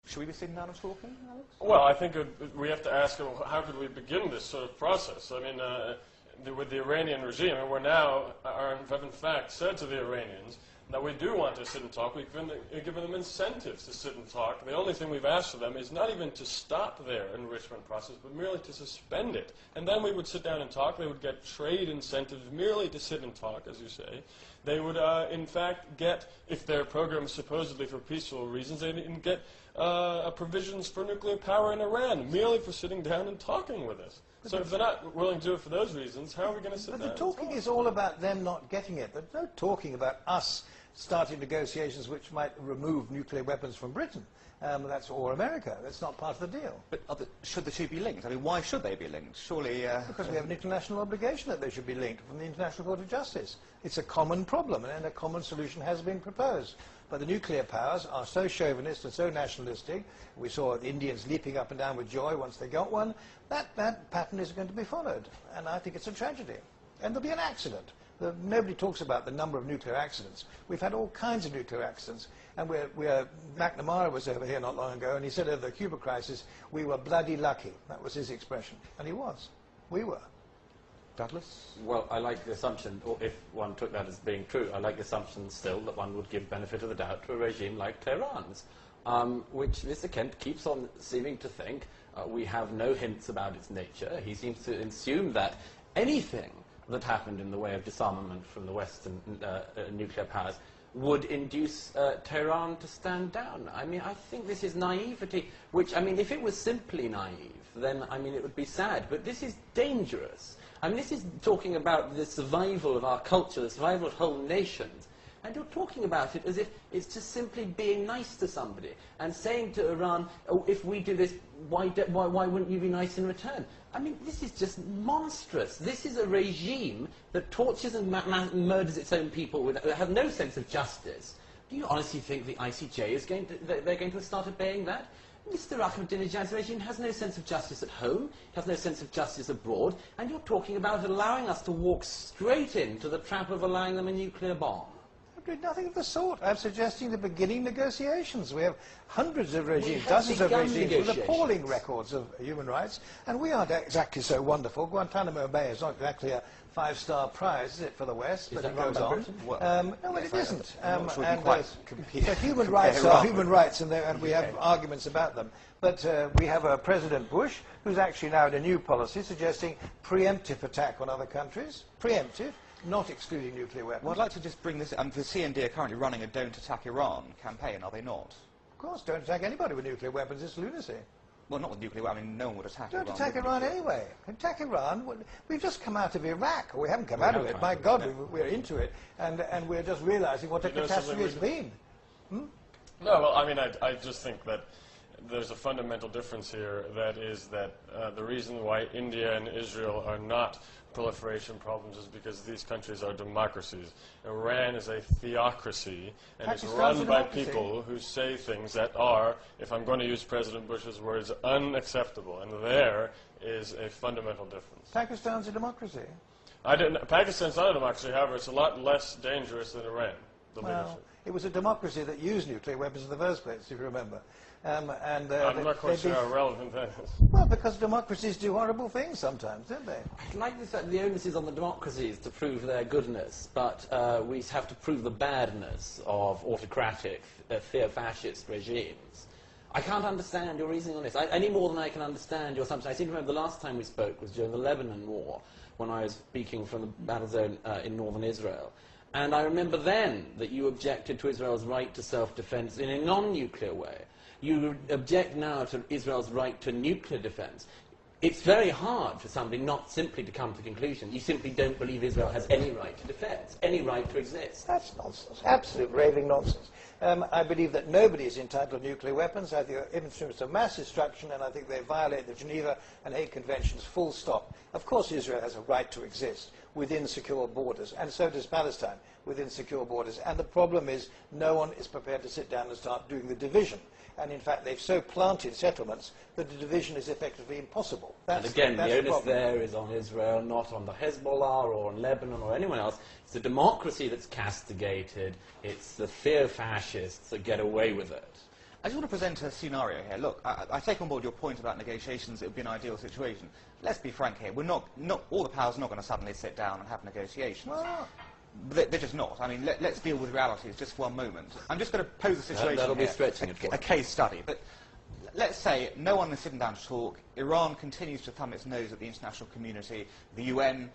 Should we be sitting down and talking, Alex? Well, I think we have to ask, how could we begin this sort of process? I mean, with the Iranian regime, and we're now have in fact said to the Iranians that we do want to sit and talk. We've given them incentives to sit and talk. The only thing we've asked of them is not even to stop their enrichment process, but merely to suspend it. And then we would sit down and talk. They would get trade incentives merely to sit and talk, as you say. They would, in fact, get, if their program is supposedly for peaceful reasons, they'd even get provisions for nuclear power in Iran, merely for sitting down and talking with us. So if they're not willing to do it for those reasons, how are we going to sit down? But the talking is all about them not getting it. There's no talking about us starting negotiations which might remove nuclear weapons from Britain. Or America. That's not part of the deal. But should the two be linked? I mean, why should they be linked? Surely... Because we have an international obligation that they should be linked from the International Court of Justice. It's a common problem, and a common solution has been proposed. But the nuclear powers are so chauvinist and so nationalistic. We saw the Indians leaping up and down with joy once they got one. That pattern is going to be followed, and I think it's a tragedy. And there'll be an accident. Nobody talks about the number of nuclear accidents. We've had all kinds of nuclear accidents. And McNamara was over here not long ago, and he said of the Cuba crisis, we were bloody lucky. That was his expression. And he was. We were. Douglas? Well, I like the assumption, or if one took that as being true, I like the assumption still that one would give benefit of the doubt to a regime like Tehran's, which Mr. Kent keeps on seeming to think we have no hints about its nature. He seems to assume that anything that happened in the way of disarmament from the Western nuclear powers would induce Tehran to stand down. I mean, I think this is naivety, which, I mean, if it was simply naive, then, I mean, it would be sad. But this is dangerous. I mean, this is talking about the survival of our culture, the survival of whole nations. And you're talking about it as if it's just simply being nice to somebody and saying to Iran, oh, if we do this, why wouldn't you be nice in return? I mean, this is just monstrous. This is a regime that tortures and murders its own people that have no sense of justice. Do you honestly think the ICJ is they're going to start obeying that? Mr. Ahmadinejad's regime has no sense of justice at home, has no sense of justice abroad, and you're talking about allowing us to walk straight into the trap of allowing them a nuclear bomb. Nothing of the sort. I'm suggesting the beginning negotiations. We have hundreds of regimes, dozens of regimes with appalling records of human rights, and we aren't exactly so wonderful. Guantanamo Bay is not exactly a five-star prize, is it, for the West? But it goes on. No, but it isn't. So human rights are human rights, and we have arguments about them. But we have a President Bush who's actually now in a new policy suggesting preemptive attack on other countries. Preemptive. Not excluding nuclear weapons. Well, I'd like to just bring this... the CND are currently running a Don't Attack Iran campaign, are they not? Of course, don't attack anybody with nuclear weapons. It's lunacy. Well, not with nuclear weapons. I mean, no one would attack Iran. Don't attack Iran anyway. Attack Iran. We've just come out of Iraq. Or we haven't come out of it. My God, we're into it. And we're just realizing what a catastrophe it's been. No, well, I mean, I just think that there's a fundamental difference here. That is that the reason why India and Israel are not proliferation problems is because these countries are democracies. Iran is a theocracy, and it's run by people who say things that are, if I'm going to use President Bush's words, unacceptable. And there is a fundamental difference. Pakistan's a democracy. Pakistan's not a democracy, however, it's a lot less dangerous than Iran, the leadership. It was a democracy that used nuclear weapons in the first place, if you remember. I'm not quite sure how relevant that is. Well, because democracies do horrible things sometimes, don't they? I'd like this, the onus is on the democracies to prove their goodness, but we have to prove the badness of autocratic, theofascist regimes. I can't understand your reasoning on this, any more than I can understand your assumption. I seem to remember the last time we spoke was during the Lebanon War, when I was speaking from the battle zone in northern Israel. And I remember then that you objected to Israel's right to self-defense in a non-nuclear way. You object now to Israel's right to nuclear defense. It's very hard for somebody not simply to come to the conclusion. You simply don't believe Israel has any right to defense, any right to exist. That's nonsense. Absolute raving nonsense. I believe that nobody is entitled to nuclear weapons. I think they're instruments of mass destruction, and I think they violate the Geneva and Hague Conventions, full stop. Of course Israel has a right to exist within secure borders, and so does Palestine within secure borders. And the problem is no one is prepared to sit down and start doing the division. And in fact, they've so planted settlements that the division is effectively impossible. And again, the onus there is on Israel, not on the Hezbollah or on Lebanon or anyone else. It's the democracy that's castigated. It's the theofascists that get away with it. I just want to present a scenario here. Look, I take on board your point about negotiations. It would be an ideal situation. Let's be frank here. We're not all the powers are not going to suddenly sit down and have negotiations. Well, They're just not. I mean, let's deal with realities just for one moment. I'm just going to pose a situation That'll be here, stretching it for a you. case study. But let's say no one is sitting down to talk. Iran continues to thumb its nose at the international community. The UN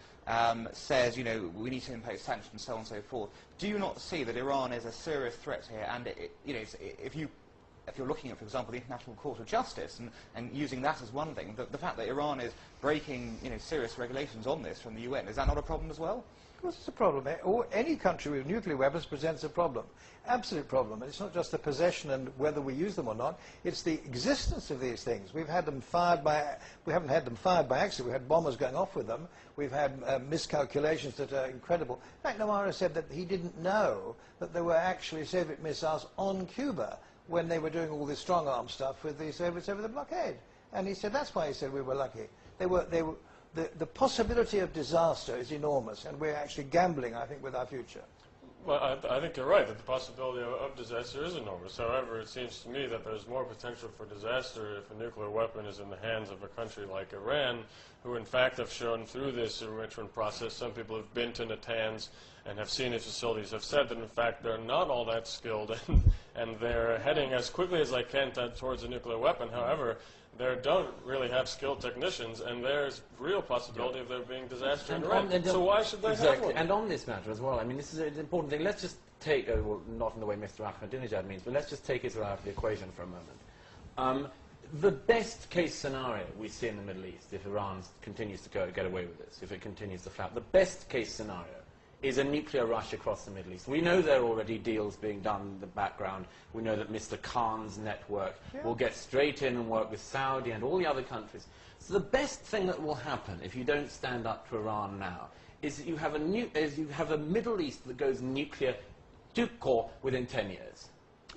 says, you know, we need to impose sanctions, so on and so forth. Do you not see that Iran is a serious threat here? And you know, if you're looking at, for example, the International Court of Justice and using that as one thing, the fact that Iran is breaking, you know, serious regulations on this from the UN, is that not a problem as well? of course it's a problem. Any country with nuclear weapons presents a problem. Absolute problem. And it's not just the possession and whether we use them or not. It's the existence of these things. We've had them fired by... We haven't had them fired by accident. We've had bombers going off with them. We've had miscalculations that are incredible. In fact, Namara said that he didn't know that there were actually Soviet missiles on Cuba when they were doing all this strong-arm stuff with the Soviets over the blockade. And he said that's why he said we were lucky. The possibility of disaster is enormous, and we're actually gambling, I think, with our future. Well, I think you're right that the possibility of disaster is enormous. However, it seems to me that there's more potential for disaster if a nuclear weapon is in the hands of a country like Iran, who in fact have shown through this enrichment process, some people have been to Natanz and have seen its facilities, have said that in fact they're not all that skilled and they're heading as quickly as they can towards a nuclear weapon. However, they don't really have skilled technicians, and there's real possibility of there being disaster in Iran. So why should they have one? And on this matter as well, I mean, this is an important thing. Let's just take, well, not in the way Mr. Ahmadinejad means, but let's just take Israel out of the equation for a moment. The best case scenario we see in the Middle East, if Iran continues to get away with this, if it continues to flap, the best case scenario is a nuclear rush across the Middle East. We know there are already deals being done in the background. We know that Mr. Khan's network will get straight in and work with Saudi and all the other countries. So the best thing that will happen if you don't stand up to Iran now is that you have a Middle East that goes nuclear to core within 10 years.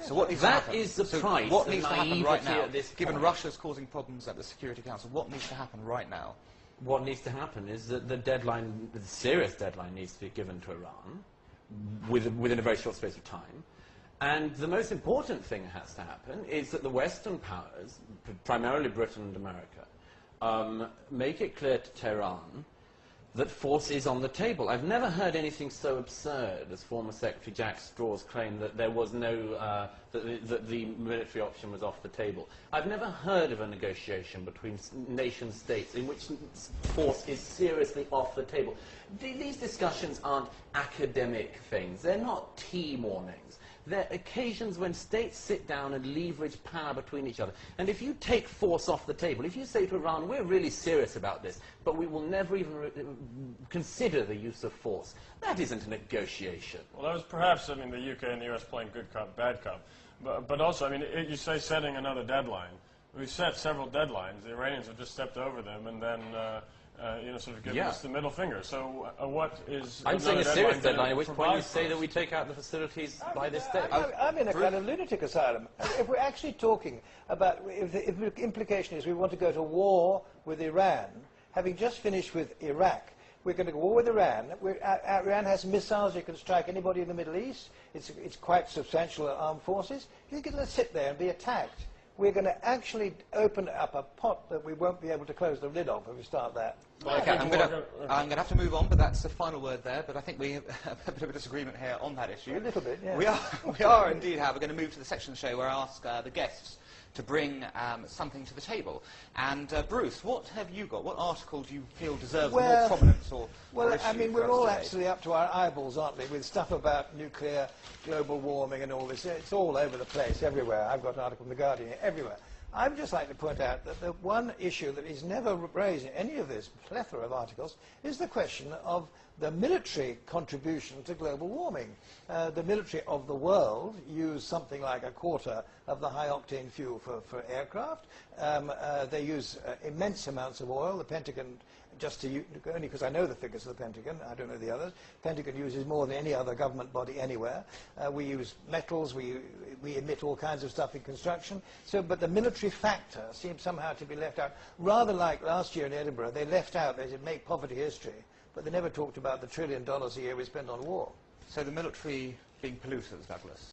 So what needs That to happen? is the price What of needs to happen right naivety now? at this Given point. Russia's causing problems at the Security Council, what needs to happen right now? What needs to happen is that the deadline, the serious deadline, needs to be given to Iran within a very short space of time. And the most important thing that has to happen is that the Western powers, primarily Britain and America, make it clear to Tehran that force is on the table. I've never heard anything so absurd as former Secretary Jack Straw's claim that there was no, that the military option was off the table. I've never heard of a negotiation between nation states in which force is seriously off the table. These discussions aren't academic things. They're not tea mornings. They're occasions when states sit down and leverage power between each other. And if you take force off the table, if you say to Iran, we're really serious about this, but we will never even consider the use of force, that isn't a negotiation. Well, that was perhaps, I mean, the UK and the US playing good cop, bad cop. But also, I mean, you say setting another deadline. We've set several deadlines. The Iranians have just stepped over them and then, you know, sort of given us the middle finger. So what is... I'm saying a serious deadline, at which point you say that we take out the facilities by this date. I'm in a kind of lunatic asylum. If we're actually talking about, if the implication is we want to go to war with Iran, having just finished with Iraq, we're going to go war with Iran. Iran has missiles. You can strike anybody in the Middle East. It's quite substantial armed forces. You can let's sit there and be attacked. We're going to actually open up a pot that we won't be able to close the lid off if we start that. Okay, I'm going to have to move on, but that's the final word there. But I think we have a bit of a disagreement here on that issue. A little bit, yeah. We are indeed, however, going to move to the section of the show where I ask the guests to bring something to the table. And Bruce, what have you got? What article do you feel deserves more prominence or Well, I mean, we're all today? actually up to our eyeballs, aren't we, with stuff about nuclear, global warming and all this. It's all over the place, everywhere. I've got an article in The Guardian here, everywhere. I would just like to point out that the one issue that is never raised in any of this plethora of articles is the question of the military contribution to global warming. The military of the world use something like a quarter of the high-octane fuel for aircraft. They use immense amounts of oil. The Pentagon, only because I know the figures of the Pentagon, I don't know the others, Pentagon uses more than any other government body anywhere. We use metals, we emit all kinds of stuff in construction. But the military factor seems somehow to be left out. Rather like last year in Edinburgh, they left out, they said make poverty history, but they never talked about the $1 trillion a year we spend on war. So the military being polluters, Douglas?